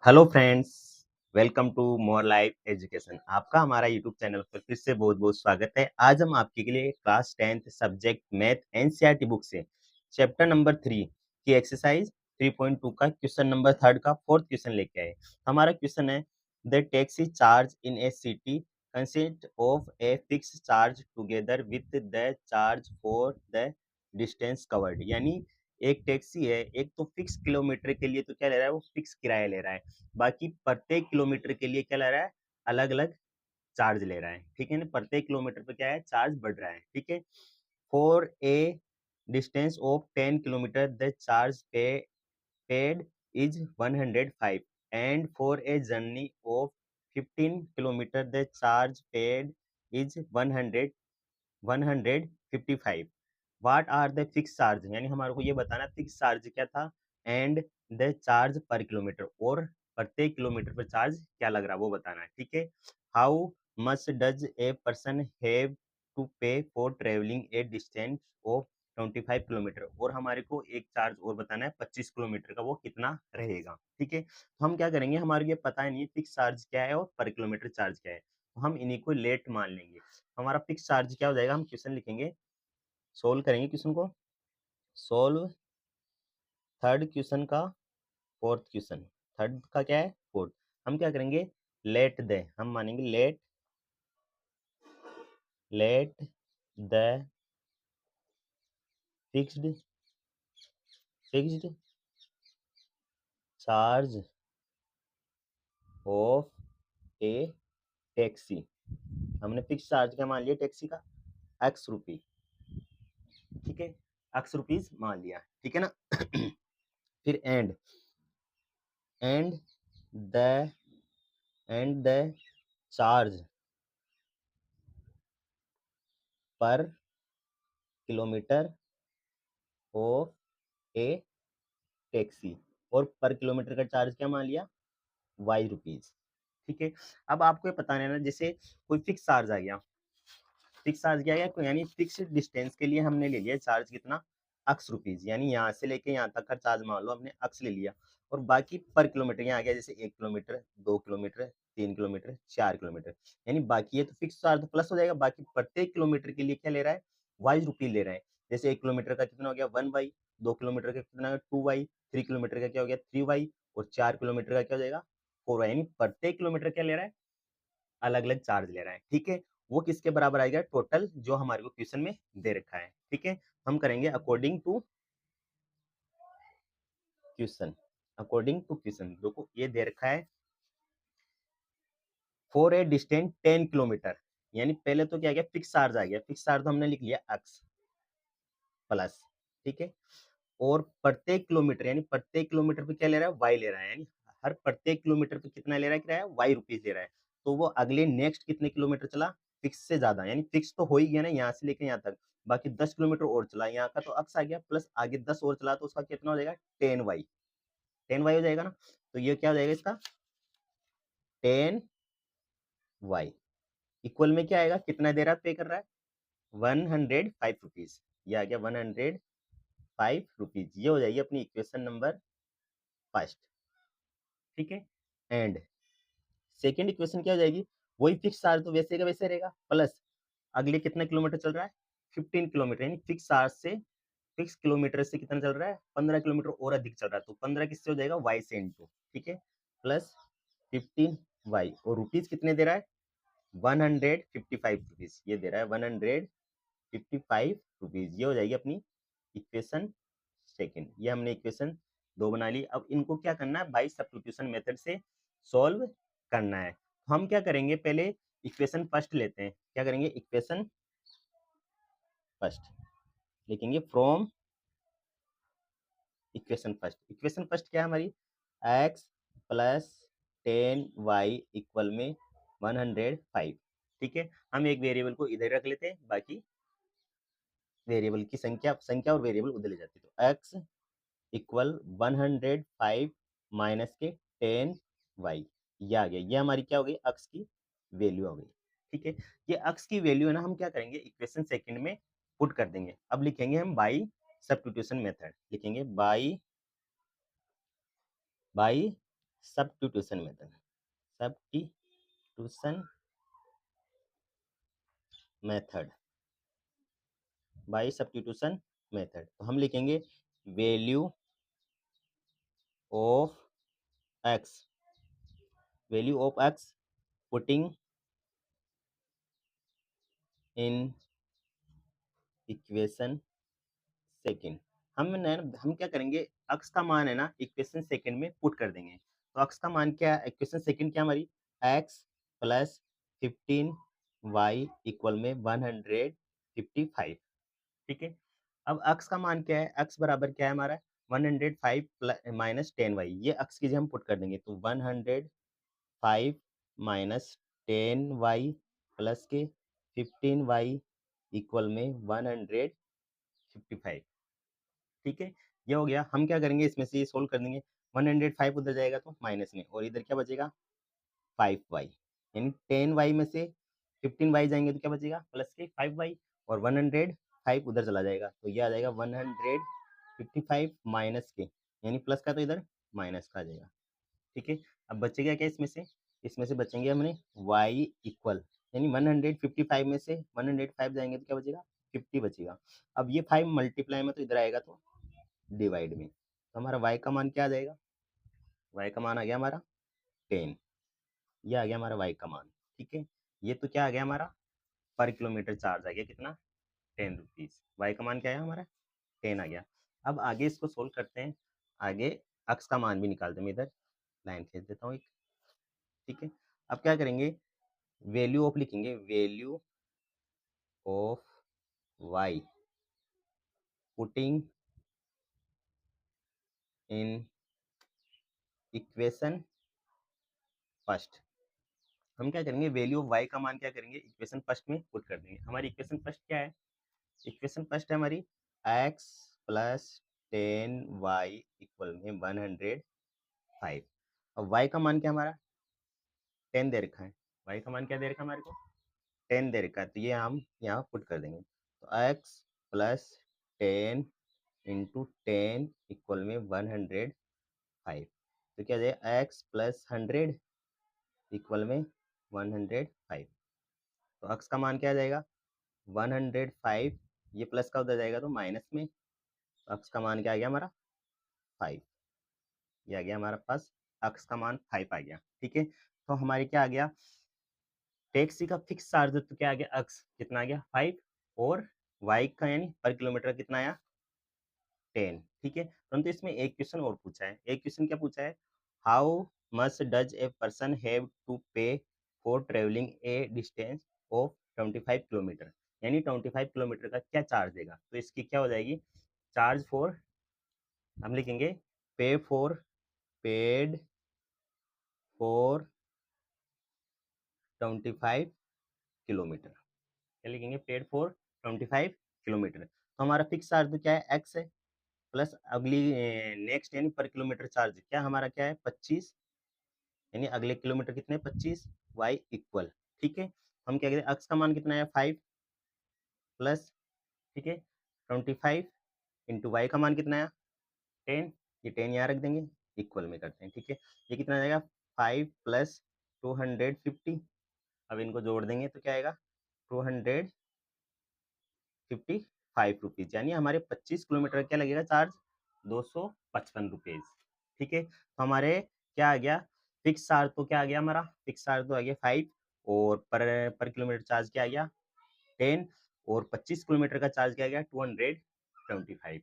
Hello friends, welcome to more life education. आपका हमारा YouTube channel पर फिर से बहुत बहुत स्वागत है। आज हम आपके लिए class 10th subject math NCERT book से चैप्टर नंबर 3 की एक्सरसाइज 3.2 का क्वेश्चन नंबर 3 का फोर्थ क्वेश्चन लेके आए। हमारा क्वेश्चन है the taxi charge in A city consist of a fix charge together with the charge for the distance covered. यानी एक टैक्सी है, एक तो फिक्स किलोमीटर के लिए तो क्या ले रहा है, वो फिक्स किराया ले रहा है, बाकी प्रत्येक किलोमीटर के लिए क्या ले रहा है, अलग अलग चार्ज ले रहा है। ठीक है ना, प्रत्येक किलोमीटर पे क्या है, चार्ज बढ़ रहा है। ठीक है, for a distance of 10 kilometre the charge paid is 105 and for a journey of 15 kilometre the charge paid is 155। What are the fix charge, यानी हमारे को ये बताना फिक्स चार्ज क्या था and the charge per kilometre, और प्रत्येक kilometre पर चार्ज क्या लग रहा है वो बताना है। ठीक है, how much does a person have to pay for travelling a distance of 25 kilometre, और हमारे को एक चार्ज और बताना है 25 किलोमीटर का, वो कितना रहेगा। ठीक है, तो हम क्या करेंगे, हमारे को ये पता नहीं है फिक्स चार्ज क्या है और पर किलोमीटर चार्ज क्या है, तो हम इन्हीं को लेट मान लेंगे। हमारा फिक्स चार्ज क्या हो जाएगा, हम क्वेश्चन लिखेंगे, सोल्व करेंगे क्वेश्चन को, सोल्व थर्ड क्वेश्चन का फोर्थ क्वेश्चन, थर्ड का क्या है, फोर्थ। हम क्या करेंगे, लेट द, हम मानेंगे let the fixed fixed charge of A taxi. हमने फिक्स चार्ज क्या मान लिया टैक्सी का, एक्स रुपी। ठीक है, एक्स रुपीज मान लिया। ठीक है ना फिर and the end the charge per kilometre of A taxi, और पर किलोमीटर का चार्ज क्या मान लिया, वाई रुपीज। ठीक है, अब आपको ये पता है ना, जैसे कोई फिक्स चार्ज आ गया, फिक्स चार्ज क्या गया, यानी फिक्स डिस्टेंस के लिए हमने ले लिया चार्ज कितना, एक्स रुपीज, यानी यहाँ से लेके यहाँ तक का चार्ज मान लो हमने एक्स ले लिया, और बाकी पर किलोमीटर यहाँ आ गया, जैसे 1 किलोमीटर, 2 किलोमीटर, 3 किलोमीटर, 4 किलोमीटर, यानी बाकी ये तो फिक्स चार्ज तो प्लस हो जाएगा, बाकी प्रत्येक किलोमीटर के लिए क्या ले रहा है, वाई रुपी ले रहा है। जैसे 1 किलोमीटर का कितना हो गया 1 वाई, 2 किलोमीटर का कितना 2 वाई, 3 किलोमीटर का क्या हो गया 3 वाई, और 4 किलोमीटर का क्या हो जाएगा 4 वाई, यानी प्रत्येक किलोमीटर क्या ले रहा है, अलग अलग चार्ज ले रहा है। ठीक है, वो किसके बराबर आएगा, टोटल जो हमारे को क्वेश्चन में दे रखा है। ठीक है, हम करेंगे according to question, according to question. देखो ये दे रखा है फॉर ए डिस्टेंस 10 किलोमीटर, यानी पहले तो क्या गया, फिक्स चार्ज आ गया, फिक्स चार्ज तो हमने लिख लिया एक्स प्लस। ठीक है, और प्रत्येक किलोमीटर, यानी प्रत्येक किलोमीटर पे क्या ले रहा है, वाई ले रहा है, यानी हर प्रत्येक किलोमीटर पे कितना ले रहा है, किराया वाई रुपीज ले रहा है। तो वो अगले नेक्स्ट कितने किलोमीटर चला, फिक्स से ज्यादा, यानी फिक्स तो हो ही गया ना यहाँ से लेकर यहाँ तक, बाकी 10 किलोमीटर और चला, यहाँ का तो अक्स आ गया, प्लस आगे 10 और चला, तो उसका कितना हो जाएगा 10 वाई, 10 वाई हो जाएगा ना। तो ये क्या हो जाएगा इसका 10 वाई इक्वल में क्या आएगा, कितना दे रहा है, पे कर रहा है 105 रुपीज, ये आ गया 105 रुपीज। ये हो जाएगी अपनी इक्वेशन नंबर फर्स्ट। ठीक है, एंड सेकेंड इक्वेशन क्या हो जाएगी, वही फिक्स चार्ज तो वैसे का वैसे रहेगा, प्लस अगले कितना किलोमीटर चल रहा है 15 किलोमीटर, यानी फिक्स चार्ज से फिक्स किलोमीटर से कितना चल रहा है 15 किलोमीटर और अधिक चल रहा है, तो 15 किससे हो जाएगा वाई से इनटू। ठीक है, प्लस 15 वाई, और रुपीज कितने दे रहा है 155 रुपीज, ये दे रहा है 155 रुपीज। ये हो जाएगी अपनी इक्वेशन सेकेंड। ये हमने इक्वेशन 2 बना ली। अब इनको क्या करना है, बाई सब्स्टिट्यूशन मेथड से सॉल्व करना है। हम क्या करेंगे, पहले इक्वेशन फर्स्ट लेते हैं, क्या करेंगे इक्वेशन फर्स्ट लिखेंगे from equation first. Equation first क्या है हमारी, एक्स प्लस 10 वाई इक्वल में 105। ठीक है, हम एक वेरिएबल को इधर रख लेते हैं, बाकी वेरिएबल की संख्या संख्या और वेरिएबल उधर ले जाते हैं, तो एक्स इक्वल 105 माइनस के 10 वाई, ये आ गया, ये हमारी क्या हो गई, अक्स की वैल्यू हो गई। ठीक है, ये अक्स की वैल्यू है ना, हम क्या करेंगे इक्वेशन सेकंड में पुट कर देंगे। अब लिखेंगे हम बाई सब्स्टिट्यूशन मेथड, लिखेंगे by substitution method, substitution method, by substitution method. तो हम लिखेंगे value of x, value of x putting in equation second. हम क्या करेंगे, अक्स का मान है ना इक्वेशन सेकेंड में पुट कर देंगे। तो अक्स का मान क्या है, इक्वेशन सेकेंड क्या हमारी, एक्स प्लस 15y इक्वल में 155। ठीक है, अब अक्स का मान क्या है, अक्स बराबर क्या है हमारा 105 माइनस 10y, ये अक्स की जगह हम पुट कर देंगे। तो 105 माइनस 10y प्लस के 15y इक्वल में 155। ठीक है, ये हो गया। हम क्या करेंगे, इसमें से ये सोल्व कर देंगे। 105 उधर जाएगा तो माइनस में, और इधर क्या बचेगा 5y, यानी 10y में से 15y जाएंगे तो क्या बचेगा प्लस के 5y, और 105 उधर चला जाएगा तो ये आ जाएगा 155 माइनस के, यानी प्लस का तो इधर माइनस का आ जाएगा। ठीक है, अब बचेगा क्या इसमें से, इसमें से बचेंगे हमने y इक्वल, यानी 155 में से 105 जाएंगे तो क्या बचेगा 50 बचेगा। अब ये 5 मल्टीप्लाई में तो इधर आएगा तो डिवाइड में, तो हमारा y का मान क्या आ जाएगा, y का मान आ गया हमारा 10, ये आ गया हमारा y का मान। ठीक है, ये तो क्या आ गया हमारा पर किलोमीटर चार्ज आ गया कितना 10 रुपीज, y का मान क्या है हमारा 10 आ गया। अब आगे इसको सोल्व करते हैं, आगे अक्स का मान भी निकालते हैं, मैं इधर लाइन खींच देता हूँ एक। ठीक है, अब क्या करेंगे, वैल्यू ऑफ लिखेंगे, value of y putting in equation first. हम क्या करेंगे, वैल्यू ऑफ y का मान क्या करेंगे इक्वेशन फर्स्ट में पुट कर देंगे। हमारी इक्वेशन फर्स्ट क्या है, इक्वेशन फर्स्ट है हमारी x प्लस 10y इक्वल में 105। अब y का मान क्या हमारा 10 दे रखा है, y का मान क्या दे रखा है हमारे को 10 दे रखा है, तो ये हम यहाँ पुट कर देंगे। तो x प्लस 10 इंटू 10 इक्वल में 105, तो क्या जाएगा x प्लस 100 इक्वल में 105। तो x का मान क्या आ जाएगा 105, ये प्लस का उधर जाएगा तो माइनस में, तो x का मान क्या आ गया हमारा 5, ये आ गया हमारे पास x का मान 5 आ गया। ठीक है, तो हमारे क्या आ गया, टैक्सी का फिक्स चार्ज तो क्या आ गया x कितना आ गया 5, और y का यानी पर किलोमीटर कितना आया 10। ठीक है, परंतु इसमें एक क्वेश्चन और पूछा है, एक क्वेश्चन क्या पूछा है, how much does a person have to pay for travelling a distance of 25 kilometre, यानी 25 किलोमीटर का क्या चार्ज देगा। तो इसकी क्या हो जाएगी, चार्ज फॉर, हम लिखेंगे पे फॉर, पेड फॉर 25 किलोमीटर, क्या लिखेंगे पेड फॉर 25 किलोमीटर। तो हमारा फिक्स चार्ज तो क्या है एक्स है, प्लस अगली नेक्स्ट यानी पर किलोमीटर चार्ज क्या हमारा क्या है 25, यानी अगले किलोमीटर कितने 25, वाई इक्वल। ठीक है, हम क्या कहते हैं अक्स का मान कितना है 5 प्लस, ठीक है 25 इंटू वाई का मान कितना है 10, ये 10 यहाँ रख देंगे इक्वल में करते हैं। ठीक है, ये कितना आ जाएगा 5 प्लस 250, अब इनको जोड़ देंगे तो क्या आएगा 255 रुपीज, यानी हमारे 25 किलोमीटर क्या लगेगा चार्ज 255 रुपीज। ठीक है, तो हमारे क्या आ गया फिक्स चार्ज, तो क्या आ गया हमारा फिक्स चार्ज तो आ गया 5, और पर किलोमीटर चार्ज क्या आ गया 10, और 25 किलोमीटर का चार्ज क्या आ गया 225।